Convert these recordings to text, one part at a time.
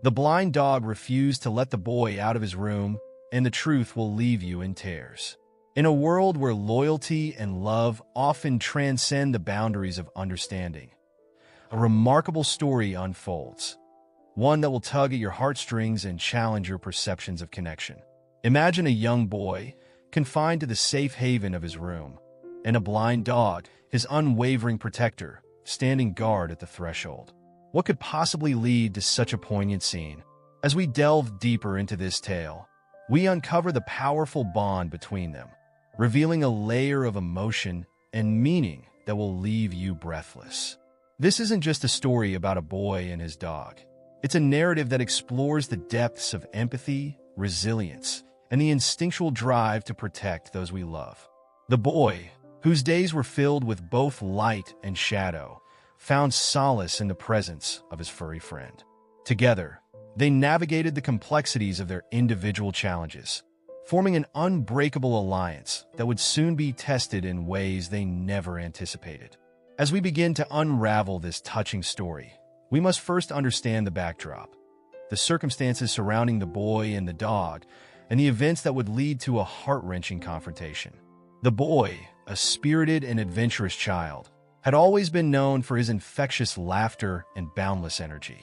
The blind dog refused to let the boy out of his room, and the truth will leave you in tears. In a world where loyalty and love often transcend the boundaries of understanding, a remarkable story unfolds, one that will tug at your heartstrings and challenge your perceptions of connection. Imagine a young boy, confined to the safe haven of his room, and a blind dog, his unwavering protector, standing guard at the threshold. What could possibly lead to such a poignant scene? As we delve deeper into this tale, we uncover the powerful bond between them, revealing a layer of emotion and meaning that will leave you breathless. This isn't just a story about a boy and his dog. It's a narrative that explores the depths of empathy, resilience, and the instinctual drive to protect those we love. The boy, whose days were filled with both light and shadow, found solace in the presence of his furry friend. Together, they navigated the complexities of their individual challenges, forming an unbreakable alliance that would soon be tested in ways they never anticipated. As we begin to unravel this touching story, we must first understand the backdrop, the circumstances surrounding the boy and the dog, and the events that would lead to a heart-wrenching confrontation. The boy, a spirited and adventurous child, had always been known for his infectious laughter and boundless energy.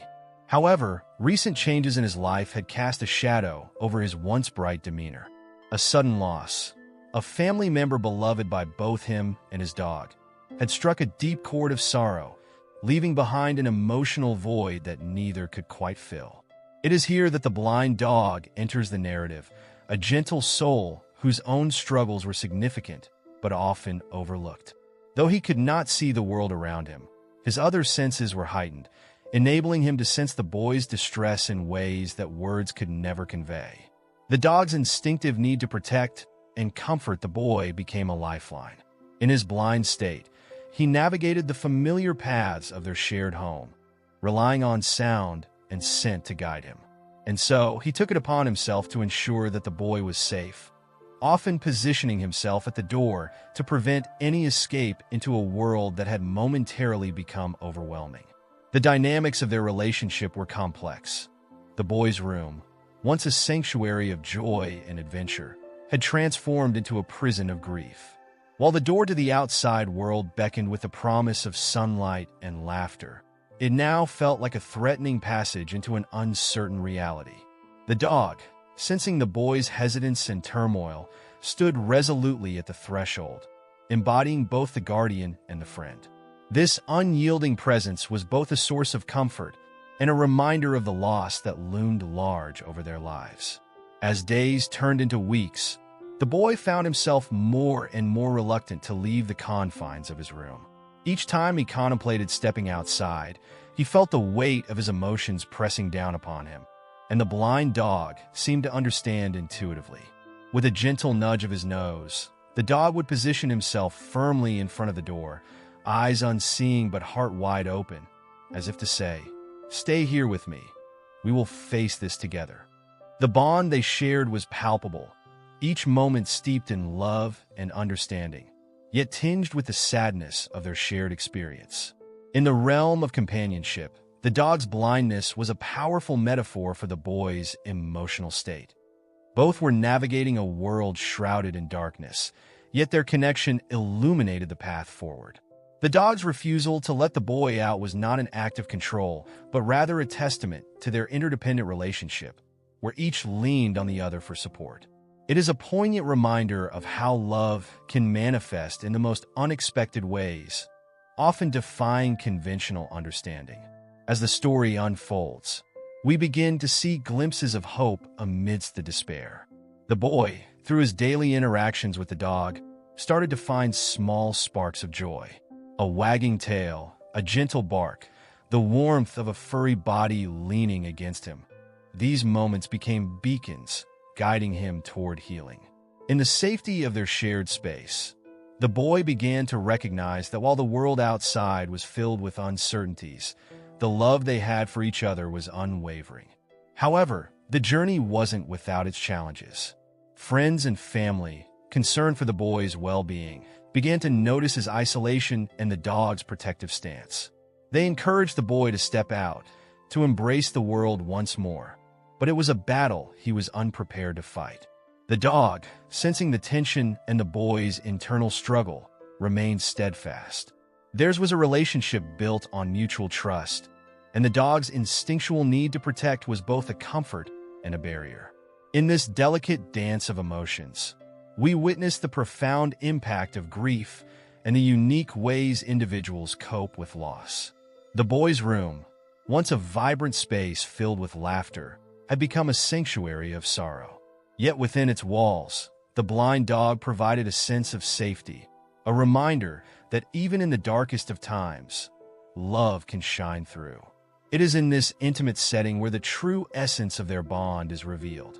However, recent changes in his life had cast a shadow over his once bright demeanor. A sudden loss, a family member beloved by both him and his dog, had struck a deep chord of sorrow, leaving behind an emotional void that neither could quite fill. It is here that the blind dog enters the narrative, a gentle soul whose own struggles were significant but often overlooked. Though he could not see the world around him, his other senses were heightened, enabling him to sense the boy's distress in ways that words could never convey. The dog's instinctive need to protect and comfort the boy became a lifeline. In his blind state, he navigated the familiar paths of their shared home, relying on sound and scent to guide him. And so, he took it upon himself to ensure that the boy was safe, often positioning himself at the door to prevent any escape into a world that had momentarily become overwhelming. The dynamics of their relationship were complex. The boy's room, once a sanctuary of joy and adventure, had transformed into a prison of grief. While the door to the outside world beckoned with the promise of sunlight and laughter, it now felt like a threatening passage into an uncertain reality. The dog, sensing the boy's hesitance and turmoil, stood resolutely at the threshold, embodying both the guardian and the friend. This unyielding presence was both a source of comfort and a reminder of the loss that loomed large over their lives. As days turned into weeks, the boy found himself more and more reluctant to leave the confines of his room. Each time he contemplated stepping outside, he felt the weight of his emotions pressing down upon him, and the blind dog seemed to understand intuitively. With a gentle nudge of his nose, the dog would position himself firmly in front of the door, eyes unseeing but heart wide open, as if to say, "Stay here with me. We will face this together." The bond they shared was palpable, each moment steeped in love and understanding, yet tinged with the sadness of their shared experience. In the realm of companionship, the dog's blindness was a powerful metaphor for the boy's emotional state. Both were navigating a world shrouded in darkness, yet their connection illuminated the path forward. The dog's refusal to let the boy out was not an act of control, but rather a testament to their interdependent relationship, where each leaned on the other for support. It is a poignant reminder of how love can manifest in the most unexpected ways, often defying conventional understanding. As the story unfolds, we begin to see glimpses of hope amidst the despair. The boy, through his daily interactions with the dog, started to find small sparks of joy. A wagging tail, a gentle bark, the warmth of a furry body leaning against him. These moments became beacons, guiding him toward healing. In the safety of their shared space, the boy began to recognize that while the world outside was filled with uncertainties, the love they had for each other was unwavering. However, the journey wasn't without its challenges. Friends and family, concerned for the boy's well-being, began to notice his isolation and the dog's protective stance. They encouraged the boy to step out, to embrace the world once more. But it was a battle he was unprepared to fight. The dog, sensing the tension and the boy's internal struggle, remained steadfast. Theirs was a relationship built on mutual trust, and the dog's instinctual need to protect was both a comfort and a barrier. In this delicate dance of emotions, we witnessed the profound impact of grief and the unique ways individuals cope with loss. The boy's room, once a vibrant space filled with laughter, had become a sanctuary of sorrow. Yet within its walls, the blind dog provided a sense of safety, a reminder that even in the darkest of times, love can shine through. It is in this intimate setting where the true essence of their bond is revealed,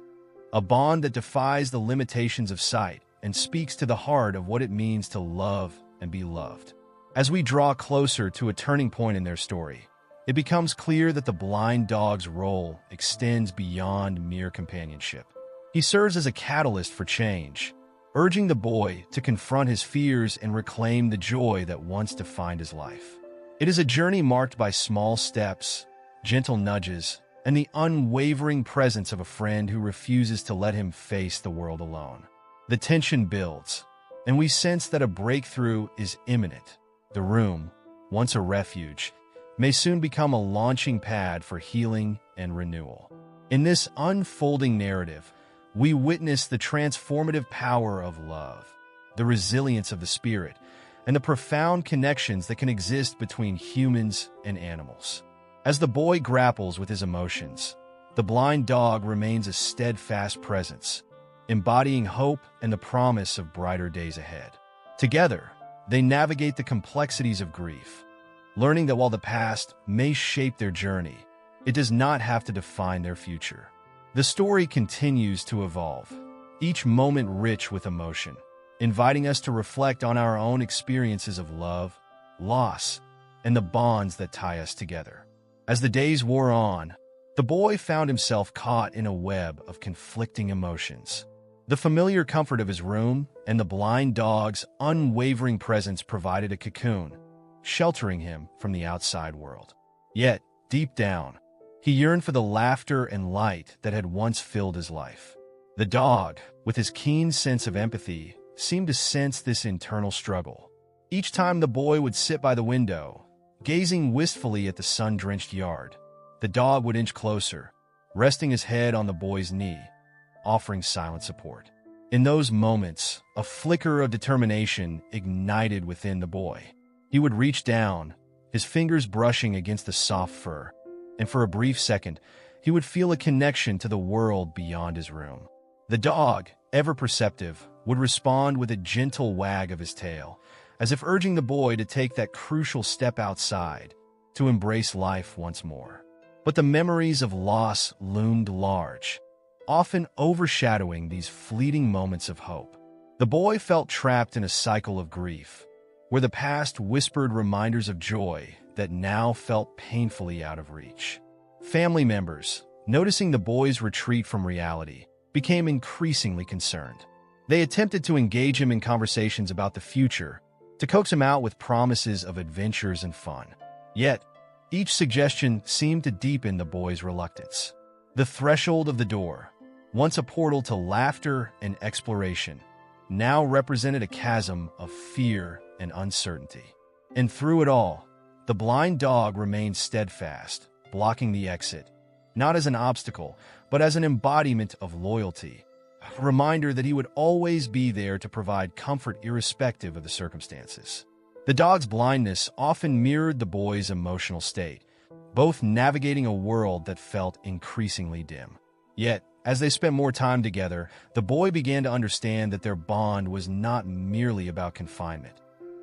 a bond that defies the limitations of sight and speaks to the heart of what it means to love and be loved. As we draw closer to a turning point in their story, it becomes clear that the blind dog's role extends beyond mere companionship. He serves as a catalyst for change, urging the boy to confront his fears and reclaim the joy that once defined his life. It is a journey marked by small steps, gentle nudges, and the unwavering presence of a friend who refuses to let him face the world alone. The tension builds, and we sense that a breakthrough is imminent. The room, once a refuge, may soon become a launching pad for healing and renewal. In this unfolding narrative, we witness the transformative power of love, the resilience of the spirit, and the profound connections that can exist between humans and animals. As the boy grapples with his emotions, the blind dog remains a steadfast presence, embodying hope and the promise of brighter days ahead. Together, they navigate the complexities of grief, learning that while the past may shape their journey, it does not have to define their future. The story continues to evolve, each moment rich with emotion, inviting us to reflect on our own experiences of love, loss, and the bonds that tie us together. As the days wore on, the boy found himself caught in a web of conflicting emotions. The familiar comfort of his room and the blind dog's unwavering presence provided a cocoon, sheltering him from the outside world. Yet, deep down, he yearned for the laughter and light that had once filled his life. The dog, with his keen sense of empathy, seemed to sense this internal struggle. Each time the boy would sit by the window, gazing wistfully at the sun-drenched yard, the dog would inch closer, resting his head on the boy's knee, offering silent support. In those moments, a flicker of determination ignited within the boy. He would reach down, his fingers brushing against the soft fur, and for a brief second, he would feel a connection to the world beyond his room. The dog, ever perceptive, would respond with a gentle wag of his tail, as if urging the boy to take that crucial step outside, to embrace life once more. But the memories of loss loomed large, often overshadowing these fleeting moments of hope. The boy felt trapped in a cycle of grief, where the past whispered reminders of joy that now felt painfully out of reach. Family members, noticing the boy's retreat from reality, became increasingly concerned. They attempted to engage him in conversations about the future, to coax him out with promises of adventures and fun. Yet, each suggestion seemed to deepen the boy's reluctance. The threshold of the door, once a portal to laughter and exploration, now represented a chasm of fear and uncertainty. And through it all, the blind dog remained steadfast, blocking the exit, not as an obstacle, but as an embodiment of loyalty, a reminder that he would always be there to provide comfort irrespective of the circumstances. The dog's blindness often mirrored the boy's emotional state, both navigating a world that felt increasingly dim. Yet, as they spent more time together, the boy began to understand that their bond was not merely about confinement.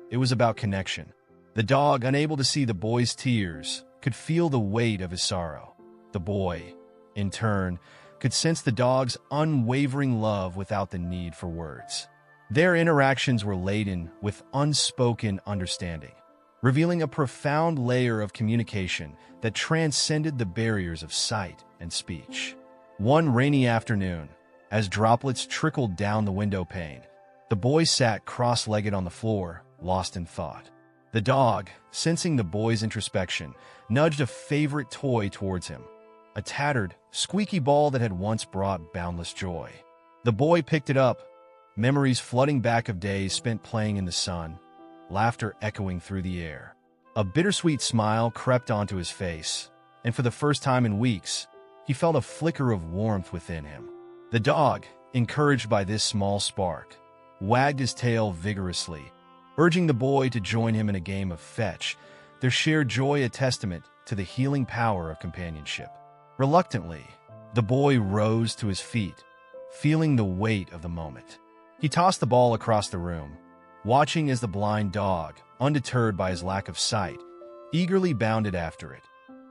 It was about connection. The dog, unable to see the boy's tears, could feel the weight of his sorrow. The boy, in turn, could sense the dog's unwavering love without the need for words. Their interactions were laden with unspoken understanding, revealing a profound layer of communication that transcended the barriers of sight and speech. One rainy afternoon, as droplets trickled down the window pane, the boy sat cross-legged on the floor, lost in thought. The dog, sensing the boy's introspection, nudged a favorite toy towards him, a tattered, squeaky ball that had once brought boundless joy. The boy picked it up, memories flooding back of days spent playing in the sun, laughter echoing through the air. A bittersweet smile crept onto his face, and for the first time in weeks, he felt a flicker of warmth within him. The dog, encouraged by this small spark, wagged his tail vigorously, urging the boy to join him in a game of fetch, their shared joy a testament to the healing power of companionship. Reluctantly, the boy rose to his feet, feeling the weight of the moment. He tossed the ball across the room, watching as the blind dog, undeterred by his lack of sight, eagerly bounded after it,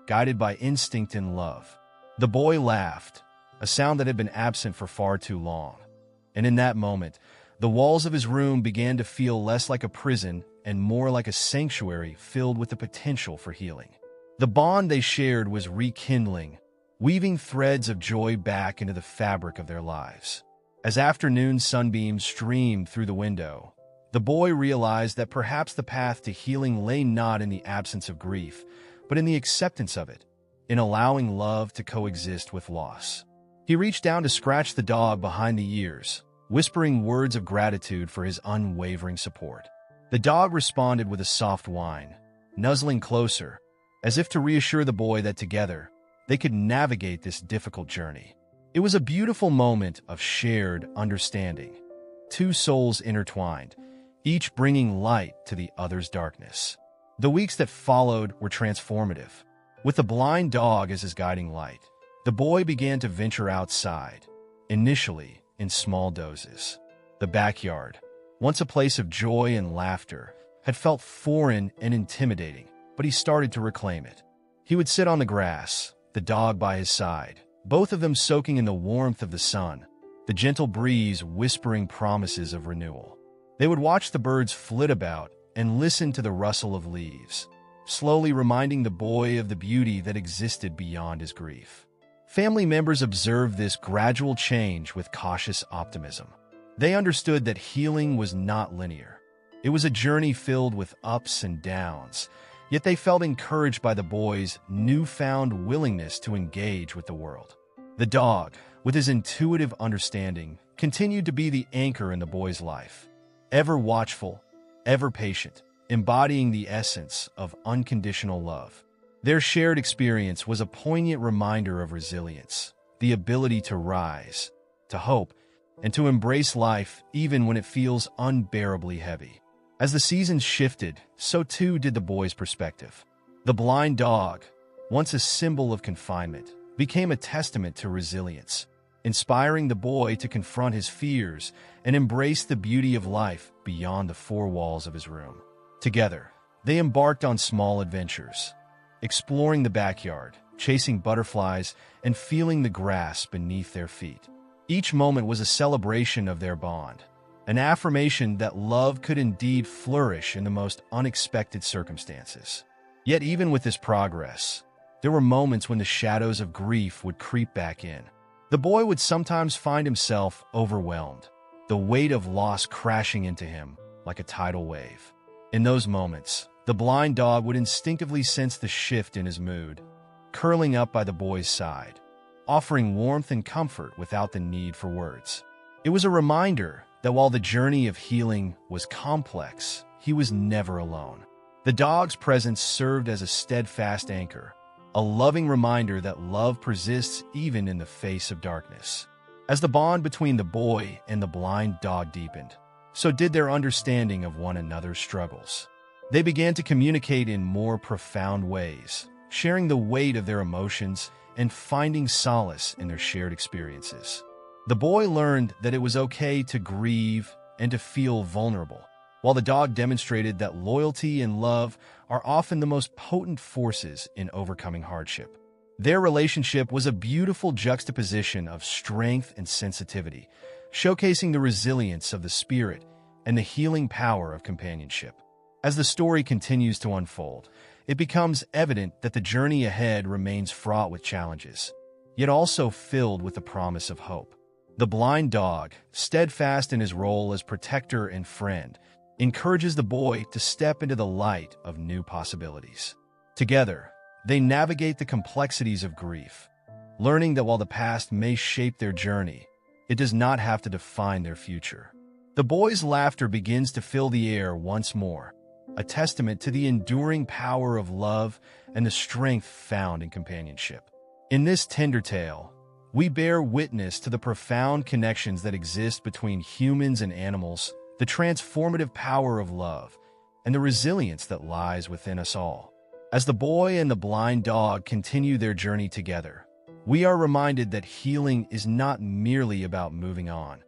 guided by instinct and love. The boy laughed, a sound that had been absent for far too long. And in that moment, the walls of his room began to feel less like a prison and more like a sanctuary filled with the potential for healing. The bond they shared was rekindling, weaving threads of joy back into the fabric of their lives. As afternoon sunbeams streamed through the window, the boy realized that perhaps the path to healing lay not in the absence of grief, but in the acceptance of it, in allowing love to coexist with loss. He reached down to scratch the dog behind the ears, whispering words of gratitude for his unwavering support. The dog responded with a soft whine, nuzzling closer, as if to reassure the boy that together, they could navigate this difficult journey. It was a beautiful moment of shared understanding, two souls intertwined, each bringing light to the other's darkness. The weeks that followed were transformative. With the blind dog as his guiding light, the boy began to venture outside, initially in small doses. The backyard, once a place of joy and laughter, had felt foreign and intimidating, but he started to reclaim it. He would sit on the grass, the dog by his side, both of them soaking in the warmth of the sun, the gentle breeze whispering promises of renewal. They would watch the birds flit about and listen to the rustle of leaves, slowly reminding the boy of the beauty that existed beyond his grief. Family members observed this gradual change with cautious optimism. They understood that healing was not linear. It was a journey filled with ups and downs, yet they felt encouraged by the boy's newfound willingness to engage with the world. The dog, with his intuitive understanding, continued to be the anchor in the boy's life, ever watchful, ever patient, embodying the essence of unconditional love. Their shared experience was a poignant reminder of resilience, the ability to rise, to hope, and to embrace life even when it feels unbearably heavy. As the seasons shifted, so too did the boy's perspective. The blind dog, once a symbol of confinement, became a testament to resilience, inspiring the boy to confront his fears and embrace the beauty of life beyond the four walls of his room. Together, they embarked on small adventures, exploring the backyard, chasing butterflies, and feeling the grass beneath their feet. Each moment was a celebration of their bond, an affirmation that love could indeed flourish in the most unexpected circumstances. Yet even with this progress, there were moments when the shadows of grief would creep back in. The boy would sometimes find himself overwhelmed, the weight of loss crashing into him like a tidal wave. In those moments, the blind dog would instinctively sense the shift in his mood, curling up by the boy's side, offering warmth and comfort without the need for words. It was a reminder that while the journey of healing was complex, he was never alone. The dog's presence served as a steadfast anchor, a loving reminder that love persists even in the face of darkness. As the bond between the boy and the blind dog deepened, so did their understanding of one another's struggles. They began to communicate in more profound ways, sharing the weight of their emotions and finding solace in their shared experiences. The boy learned that it was okay to grieve and to feel vulnerable, while the dog demonstrated that loyalty and love are often the most potent forces in overcoming hardship. Their relationship was a beautiful juxtaposition of strength and sensitivity, showcasing the resilience of the spirit and the healing power of companionship. As the story continues to unfold, it becomes evident that the journey ahead remains fraught with challenges, yet also filled with the promise of hope. The blind dog, steadfast in his role as protector and friend, encourages the boy to step into the light of new possibilities. Together, they navigate the complexities of grief, learning that while the past may shape their journey, it does not have to define their future. The boy's laughter begins to fill the air once more, a testament to the enduring power of love and the strength found in companionship. In this tender tale, we bear witness to the profound connections that exist between humans and animals, the transformative power of love, and the resilience that lies within us all. As the boy and the blind dog continue their journey together, we are reminded that healing is not merely about moving on.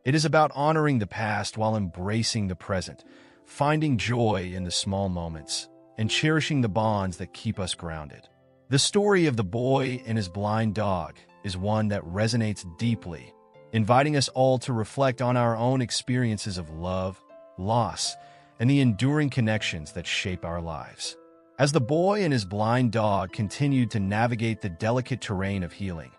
It is about honoring the past while embracing the present, finding joy in the small moments, and cherishing the bonds that keep us grounded. The story of the boy and his blind dog is one that resonates deeply, inviting us all to reflect on our own experiences of love, loss, and the enduring connections that shape our lives. As the boy and his blind dog continued to navigate the delicate terrain of healing,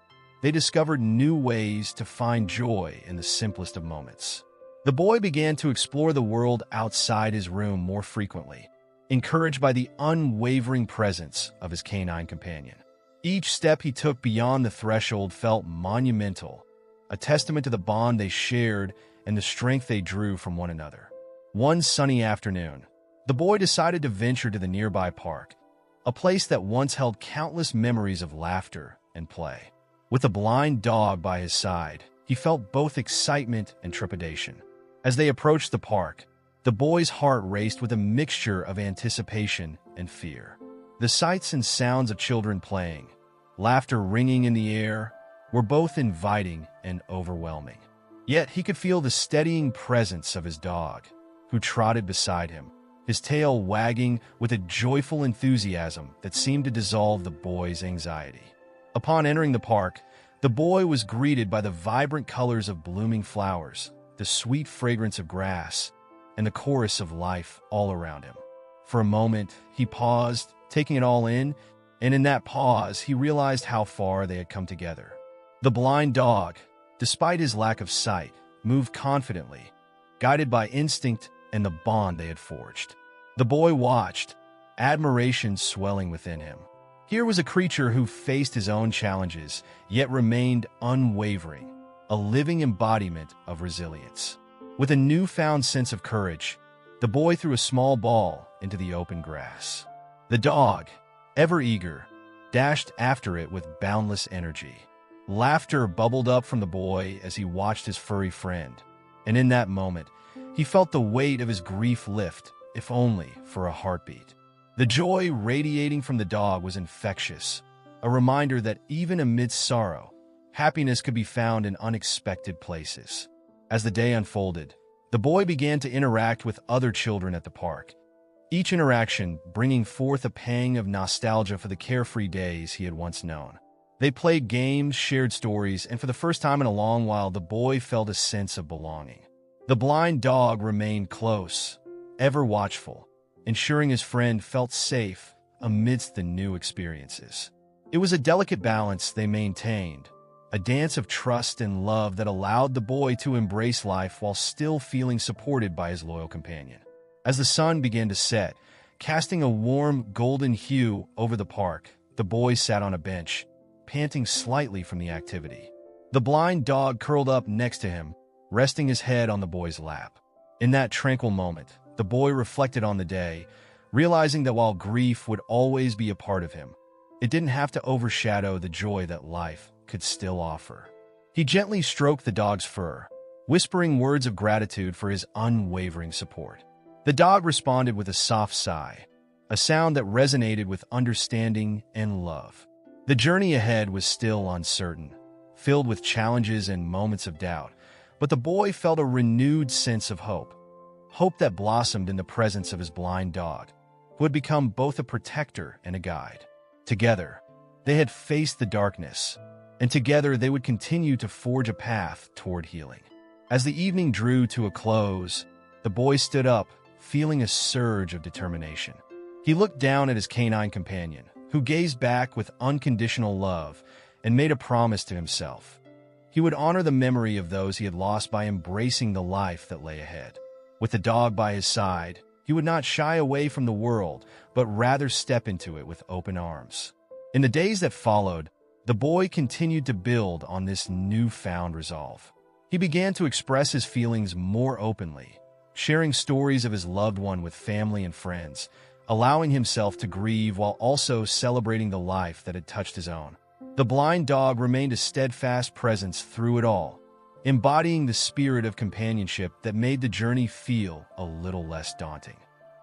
they discovered new ways to find joy in the simplest of moments. The boy began to explore the world outside his room more frequently, encouraged by the unwavering presence of his canine companion. Each step he took beyond the threshold felt monumental, a testament to the bond they shared and the strength they drew from one another. One sunny afternoon, the boy decided to venture to the nearby park, a place that once held countless memories of laughter and play. With a blind dog by his side, he felt both excitement and trepidation. As they approached the park, the boy's heart raced with a mixture of anticipation and fear. The sights and sounds of children playing, laughter ringing in the air, were both inviting and overwhelming. Yet he could feel the steadying presence of his dog, who trotted beside him, his tail wagging with a joyful enthusiasm that seemed to dissolve the boy's anxiety. Upon entering the park, the boy was greeted by the vibrant colors of blooming flowers, the sweet fragrance of grass, and the chorus of life all around him. For a moment, he paused, taking it all in, and in that pause, he realized how far they had come together. The blind dog, despite his lack of sight, moved confidently, guided by instinct and the bond they had forged. The boy watched, admiration swelling within him. Here was a creature who faced his own challenges, yet remained unwavering, a living embodiment of resilience. With a newfound sense of courage, the boy threw a small ball into the open grass. The dog, ever eager, dashed after it with boundless energy. Laughter bubbled up from the boy as he watched his furry friend, and in that moment, he felt the weight of his grief lift, if only for a heartbeat. The joy radiating from the dog was infectious, a reminder that even amidst sorrow, happiness could be found in unexpected places. As the day unfolded, the boy began to interact with other children at the park, each interaction bringing forth a pang of nostalgia for the carefree days he had once known. They played games, shared stories, and for the first time in a long while, the boy felt a sense of belonging. The blind dog remained close, ever watchful, ensuring his friend felt safe amidst the new experiences. It was a delicate balance they maintained, a dance of trust and love that allowed the boy to embrace life while still feeling supported by his loyal companion. As the sun began to set, casting a warm golden hue over the park, the boy sat on a bench, panting slightly from the activity. The blind dog curled up next to him, resting his head on the boy's lap. In that tranquil moment, the boy reflected on the day, realizing that while grief would always be a part of him, it didn't have to overshadow the joy that life could still offer. He gently stroked the dog's fur, whispering words of gratitude for his unwavering support. The dog responded with a soft sigh, a sound that resonated with understanding and love. The journey ahead was still uncertain, filled with challenges and moments of doubt, but the boy felt a renewed sense of hope that blossomed in the presence of his blind dog, who had become both a protector and a guide. Together, they had faced the darkness, and together they would continue to forge a path toward healing. As the evening drew to a close, the boy stood up, feeling a surge of determination. He looked down at his canine companion, who gazed back with unconditional love and made a promise to himself. He would honor the memory of those he had lost by embracing the life that lay ahead. With the dog by his side, he would not shy away from the world, but rather step into it with open arms. In the days that followed, the boy continued to build on this newfound resolve. He began to express his feelings more openly, sharing stories of his loved one with family and friends, allowing himself to grieve while also celebrating the life that had touched his own. The blind dog remained a steadfast presence through it all, embodying the spirit of companionship that made the journey feel a little less daunting.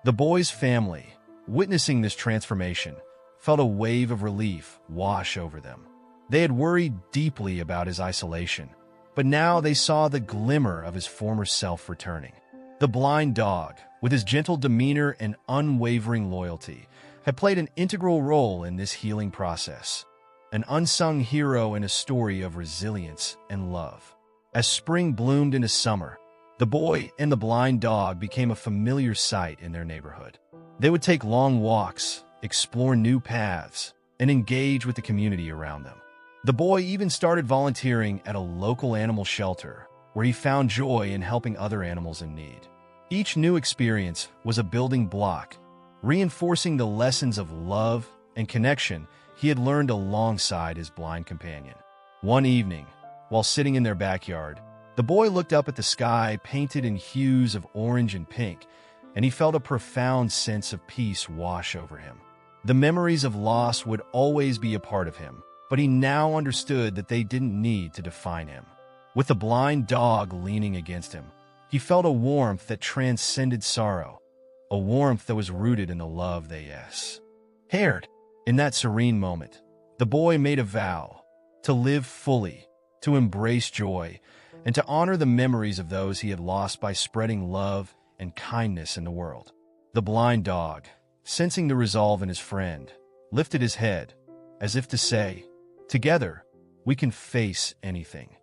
The boy's family, witnessing this transformation, felt a wave of relief wash over them. They had worried deeply about his isolation, but now they saw the glimmer of his former self returning. The blind dog, with his gentle demeanor and unwavering loyalty, had played an integral role in this healing process, an unsung hero in a story of resilience and love. As spring bloomed into summer, the boy and the blind dog became a familiar sight in their neighborhood. They would take long walks, explore new paths, and engage with the community around them. The boy even started volunteering at a local animal shelter, where he found joy in helping other animals in need. Each new experience was a building block, reinforcing the lessons of love and connection he had learned alongside his blind companion. One evening, while sitting in their backyard, the boy looked up at the sky painted in hues of orange and pink, and he felt a profound sense of peace wash over him. The memories of loss would always be a part of him, but he now understood that they didn't need to define him. With the blind dog leaning against him, he felt a warmth that transcended sorrow, a warmth that was rooted in the love they shared. In that serene moment, the boy made a vow to live fully, to embrace joy, and to honor the memories of those he had lost by spreading love and kindness in the world. The blind dog, sensing the resolve in his friend, lifted his head, as if to say, "Together, we can face anything."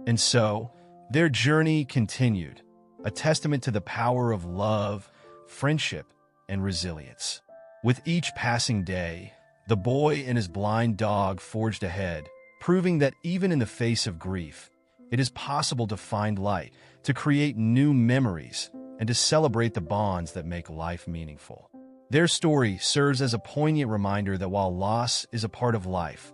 And so, their journey continued, a testament to the power of love, friendship, and resilience. With each passing day, the boy and his blind dog forged ahead, proving that even in the face of grief, it is possible to find light, to create new memories, and to celebrate the bonds that make life meaningful. Their story serves as a poignant reminder that while loss is a part of life,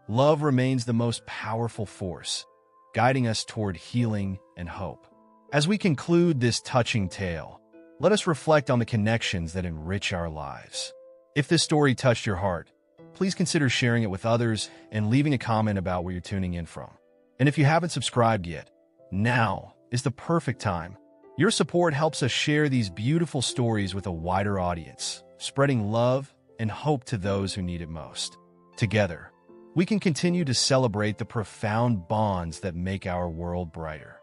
love remains the most powerful force, guiding us toward healing and hope. As we conclude this touching tale, let us reflect on the connections that enrich our lives. If this story touched your heart, please consider sharing it with others and leaving a comment about where you're tuning in from. And if you haven't subscribed yet, now is the perfect time. Your support helps us share these beautiful stories with a wider audience, spreading love and hope to those who need it most. Together, we can continue to celebrate the profound bonds that make our world brighter.